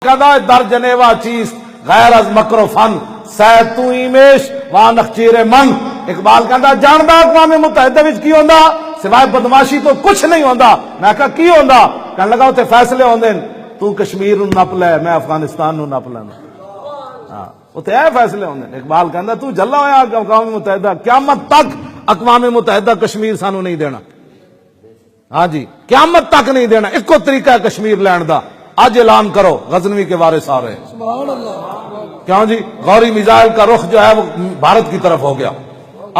کدا در جنیوا چیز غیر از مکر و فن سید تو ایمیش وہاں نخچیر من. اقبال کہندا جاندا اقوام متحدہ وچ کی ہوندا سوائے بدماشی تو کچھ نہیں ہوندا. میں کہا کی ہوندا؟ کہن لگا اوتھے فیصلے ہوندے تو کشمیر نو نپ لے میں افغانستان نو نپ لینا. ہاں اوتھے اے فیصلے ہوندے. اقبال کہندا تو جلا ہویا اقوام متحدہ قیامت تک اقوام متحدہ کشمیر سانو نہیں دینا. ہاں جی قیامت تک نہیں دینا. ایک کو طریقہ ہے کشمیر لین دا. آج اعلان کرو غزنوی کے وارث آ رہے ہیں. کیوں جی؟ غوری میزائل کا رخ جو ہے وہ بھارت کی طرف ہو گیا.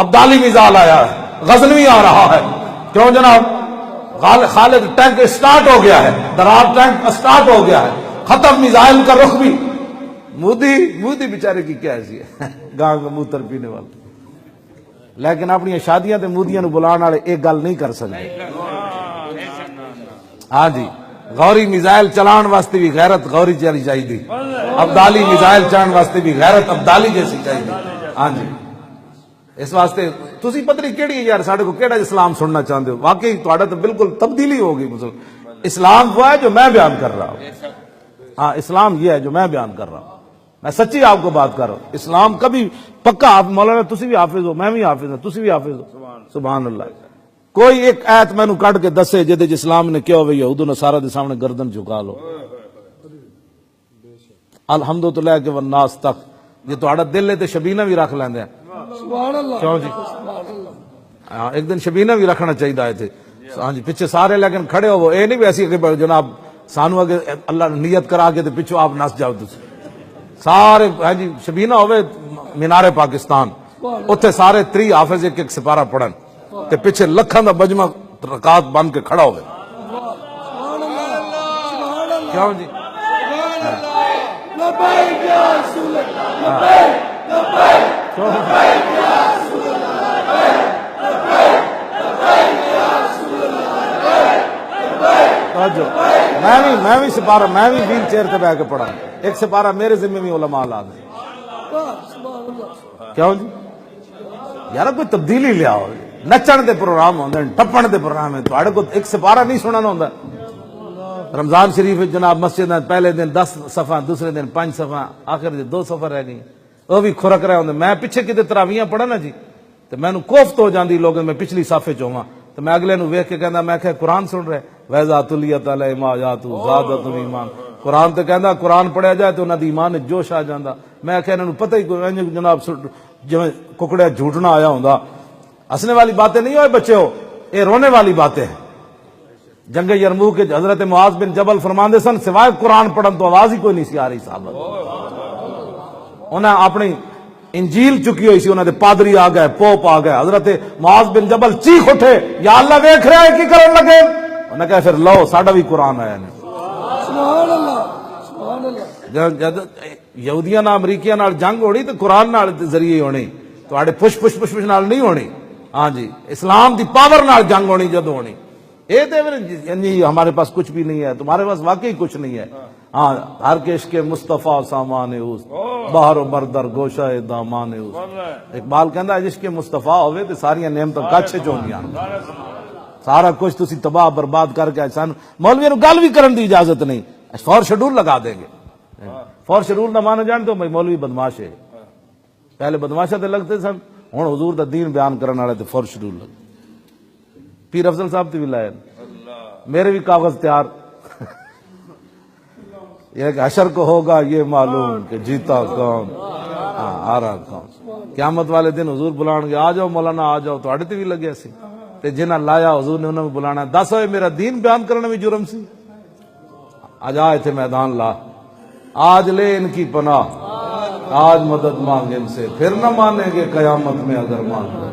ابدالی میزائل آیا ہے, غزنوی آ رہا ہے. کیوں جناب؟ خالد ٹینک اسٹارٹ ہو گیا ہے, درار ٹینک اسٹارٹ ہو گیا ہے. ختم میزائل کا رخ بھی. مودی بیچارے کی کیا ایسی ہے گاں کا موتر پینے والا, لیکن اپنی شادیاں تے مودیاں نو بلان والے ایک گل نہیں کر سکتے. ہاں جی غوری میزائل چلان واسطے بھی غیرت غوری چلی چاہیے, ابدالی میزائل چلان واسطے بھی غیرت ابدالی جیسی چاہیے. ہاں جی اس واسطے تسی پتہ نہیں کیڑی یار ساڈے کو کیڑا اسلام سننا چاہتے ہو. واقعی تہاڈا تو بالکل تبدیلی ہو گئی. اسلام وہ ہے جو میں بیان کر رہا ہوں. ہاں اسلام یہ ہے جو میں بیان کر رہا ہوں. میں سچی آپ کو بات کر رہا ہوں. اسلام کبھی پکا, آپ مولانا تسی بھی حافظ ہو, میں بھی حافظ ہوں, تسی بھی حافظ ہو. سبحان اللہ. کوئی ایک آیت میں نو کٹ کے دسے جے اسلام نے کیا ہوئے یہود و نصارہ دے سامنے گردن جھکا لو. الحمدللہ کہ والناس تک یہ تہاڈا دل ہے تے شبینہ بھی رکھ لیندے ہیں. سبحان اللہ. کیوں جی؟ ہاں ایک دن شبینہ بھی رکھنا چاہیے تھے. ہاں جی پیچھے سارے لیکن کھڑے ہو, وہ اے نہیں بھی ایسی کہ جناب سانو اگے اللہ نے نیت کرا کے تے پیچھے آپ نس جاؤ. سارے ہاں جی شبینہ ہوئے مینار پاکستان, اتنے سارے 3 حافظ ایک سپارہ پڑھن تے پیچھے لکھاں دا مجمع رکعت بن کے کھڑا ہوئے. کیوں جی؟ میں بھی سپارہ, میں بھی ویل چیئر پہ بیٹھ کے پڑھا. ایک سپارہ میرے ذمہ بھی علماء لا دیں. کیوں جی یار کوئی تبدیلی لیا ہو. نچن دے پروگرام ہوندے, ٹپن دے پروگرام ہے, تہاڈے کو ایک سپارہ نہیں سننا ہوندا. رمضان شریف جناب مسجد پہلے دن 10 صفحہ, دوسرے دن 5 صفحہ, آخر 2 صفحہ رہ گئی. وہ بھی کھرک رہے ہوندے. میں پیچھے کتے تراویحاں پڑھا نا جی تے مینوں کوفت ہو جاندی لوگ, میں پچھلی صفحے چ ہوواں تو میں اگلے نو ویکھ کے کہندا میں کہ قرآن سن رہے وَإِذَا تُلِيَتْ عَلَيْهِمْ آيَاتُهُ زَادَتْهُمْ ایمان. قرآن تے کہندا قرآن پڑھیا جائے تو انہاں دی ایمان وچ جوش آ جاندا. میں کہ انہاں نوں پتہ ہی کوئی جناب جویں ککڑے جھوٹنا آیا ہوندا. ہنسنے والی باتیں نہیں ہوئے بچے ہو, یہ رونے والی باتیں ہیں. جنگ یرموک کے حضرت معاذ بن جبل فرماندے سن سوائے قرآن پڑھن تو آواز ہی کوئی نہیں سی آ رہی صاحب. انہیں اپنی انجیل چکی ہوئی سی, انہوں نے پادری آ گئے, پوپ آ گئے. حضرت معاذ بن جبل چیخ اٹھے یا اللہ ویکھ رہا ہے کی کرن لگے. انہوں نے کہا پھر لو ساڈا بھی قرآن آیا ہے. سبحان اللہ سبحان اللہ. جد یہودیاں نال امریکیاں نال جنگ ہوڑی تو قرآن نال ذریعے ہونی, تواڈے پش نال نہیں ہونی. ہاں جی اسلام دی پاور نال جنگ ہونی جدوں ہونی. یہ تو ہمارے پاس کچھ بھی نہیں ہے, تمہارے پاس واقعی کچھ نہیں ہے. ہاں ہر کے عشق مصطفیٰ سامان اوس باہر و بردر گوشہ دامان اوس. اقبال کہندا عشق مصطفیٰ ہوئے تے ساری نعمتاں کچھ چ ہوندیاں. سارا کچھ تسی تباہ برباد کر کے سان مولوی نو گل بھی کرن دی اجازت نہیں, فور شیڈول لگا دیں گے. فور شیڈول دا معنی جانتے ہو بھائی مولوی بدماش ہے. پہلے بدماشا تے لگتے سن, ہن حضور دا دین بیان کرن والے تے فور شیڈول لگ. پیر افضل صاحب تے بھی لائے, میرے بھی کاغذ تیار. یہ کہ حشر کو ہوگا یہ معلوم کہ جیتا کون آ رہا کون. قیامت والے دن حضور بلان گے آ جاؤ مولانا آ جاؤ. تواڈے تے بھی لگیا سی تے جنہاں لایا حضور نے انہاں بھی بلانا. دس ہوئے میرا دین بیان کرنا بھی جرم سی. آج آئے تھے میدان لا, آج لے ان کی پناہ, آج مدد مانگ ان سے, پھر نہ مانیں گے قیامت میں اگر مانگ لیں.